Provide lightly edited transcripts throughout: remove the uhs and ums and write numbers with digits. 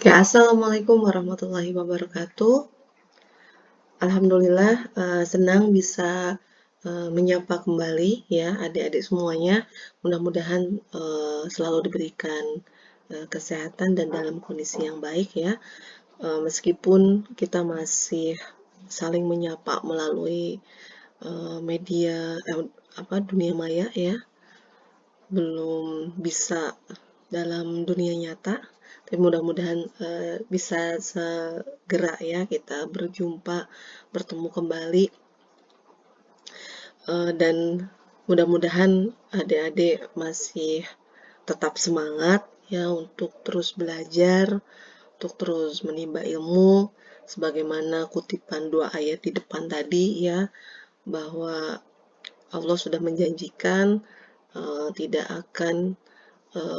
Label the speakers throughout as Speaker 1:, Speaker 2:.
Speaker 1: Oke, Assalamualaikum warahmatullahi wabarakatuh. Alhamdulillah, senang bisa menyapa kembali ya adik-adik semuanya. Mudah-mudahan selalu diberikan kesehatan dan dalam kondisi yang baik ya. Meskipun kita masih saling menyapa melalui media dunia maya ya, belum bisa dalam dunia nyata, tapi mudah-mudahan bisa segera ya kita berjumpa, bertemu kembali, dan mudah-mudahan adik-adik masih tetap semangat ya untuk terus belajar, untuk terus menimba ilmu, sebagaimana kutipan dua ayat di depan tadi ya, bahwa Allah sudah menjanjikan tidak akan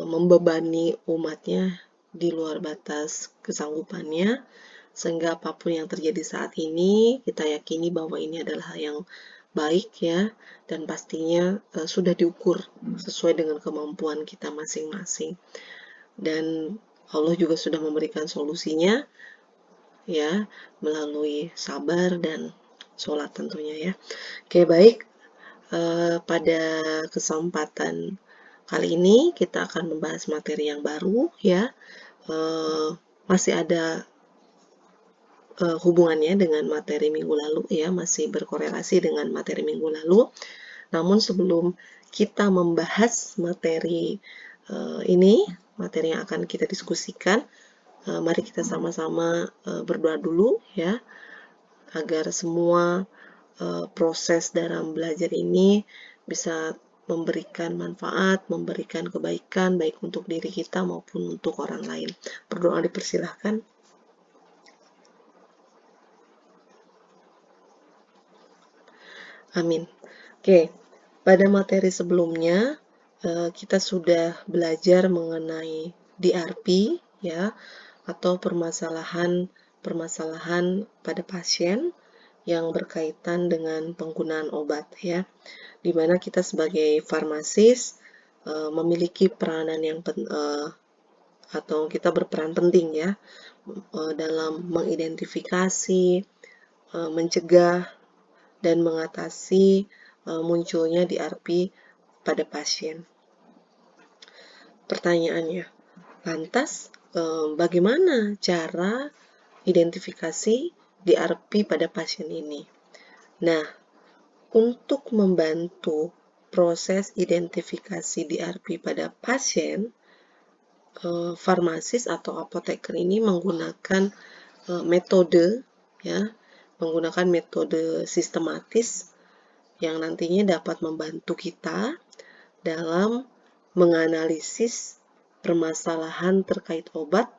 Speaker 1: membebani umatnya di luar batas kesanggupannya, sehingga apapun yang terjadi saat ini, kita yakini bahwa ini adalah hal yang baik ya, dan pastinya sudah diukur sesuai dengan kemampuan kita masing-masing. Dan Allah juga sudah memberikan solusinya ya, melalui sabar dan sholat tentunya ya. Oke, baik. Pada kesempatan kali ini kita akan membahas materi yang baru ya. Masih ada hubungannya dengan materi minggu lalu ya, masih berkorelasi dengan materi minggu lalu. Namun sebelum kita membahas materi ini, materi yang akan kita diskusikan, mari kita sama-sama berdoa dulu ya, agar semua proses dalam belajar ini bisa memberikan manfaat, memberikan kebaikan, baik untuk diri kita maupun untuk orang lain. Berdoa dipersilahkan. Amin. Oke, pada materi sebelumnya kita sudah belajar mengenai DRP ya, atau permasalahan pada pasien yang berkaitan dengan penggunaan obat ya, di mana kita sebagai farmasis memiliki peranan yang atau kita berperan penting ya dalam mengidentifikasi, mencegah dan mengatasi munculnya DRP pada pasien. Pertanyaannya, lantas bagaimana cara identifikasi DRP pada pasien ini? Nah, untuk membantu proses identifikasi DRP pada pasien, farmasis atau apoteker ini menggunakan metode ya, menggunakan metode sistematis yang nantinya dapat membantu kita dalam menganalisis permasalahan terkait obat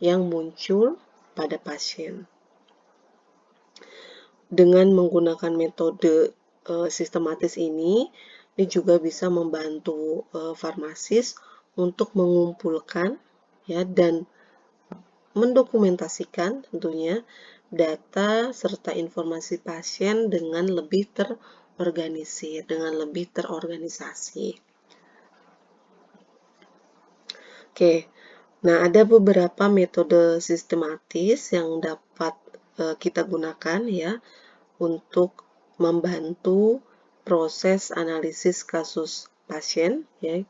Speaker 1: yang muncul pada pasien. Dengan menggunakan metode sistematis ini juga bisa membantu farmasis untuk mengumpulkan ya dan mendokumentasikan tentunya data serta informasi pasien dengan lebih terorganisir, dengan lebih terorganisasi. Oke, nah ada beberapa metode sistematis yang dapat kita gunakan ya untuk membantu proses analisis kasus pasien ya.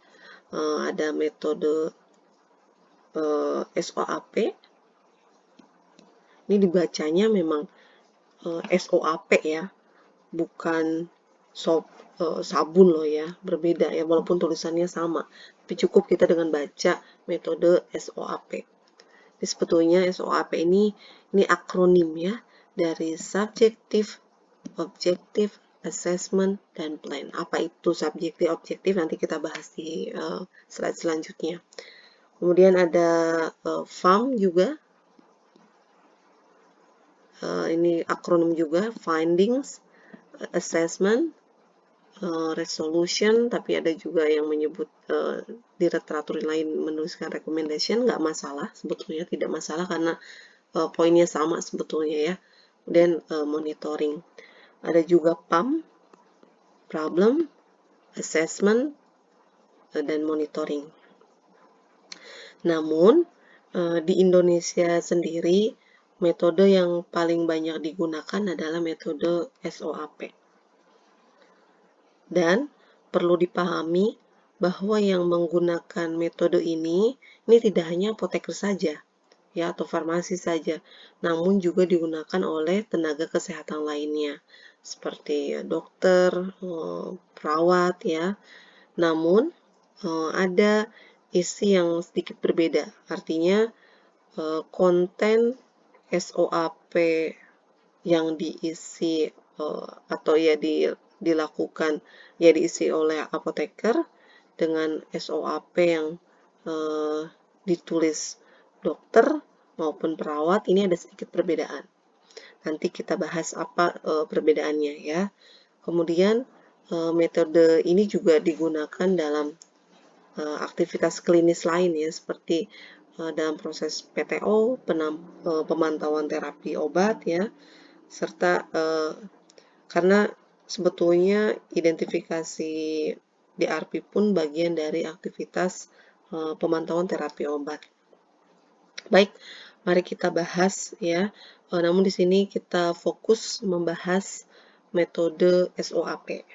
Speaker 1: Ada metode SOAP. Ini dibacanya memang SOAP ya, bukan sabun loh ya, berbeda ya, walaupun tulisannya sama. Tapi cukup kita dengan baca metode SOAP. Jadi sebetulnya SOAP ini akronim ya, dari Subjective, Objective, Assessment, dan Plan. Apa itu subjektif, objektif, nanti kita bahas di slide selanjutnya. Kemudian ada FAM juga. Ini akronim juga, Findings, Assessment, Resolution, tapi ada juga yang menyebut di literatur lain menuliskan recommendation, nggak masalah sebetulnya, tidak masalah karena poinnya sama sebetulnya ya. Kemudian monitoring. Ada juga PAM, Problem, Assessment, dan Monitoring. Namun, di Indonesia sendiri, metode yang paling banyak digunakan adalah metode SOAP. Dan perlu dipahami bahwa yang menggunakan metode ini tidak hanya apoteker saja, ya, atau farmasi saja, namun juga digunakan oleh tenaga kesehatan lainnya, seperti dokter, perawat, ya. Namun, ada isi yang sedikit berbeda, artinya konten SOAP yang diisi atau ya dilakukan ya diisi oleh apoteker dengan SOAP yang ditulis dokter maupun perawat, ini ada sedikit perbedaan. Nanti kita bahas apa perbedaannya, ya. Kemudian metode ini juga digunakan dalam aktivitas klinis lain, ya, seperti dalam proses PTO, pemantauan terapi obat, ya, serta karena sebetulnya identifikasi DRP pun bagian dari aktivitas pemantauan terapi obat. Baik, mari kita bahas, ya. Namun di sini kita fokus membahas metode SOAP.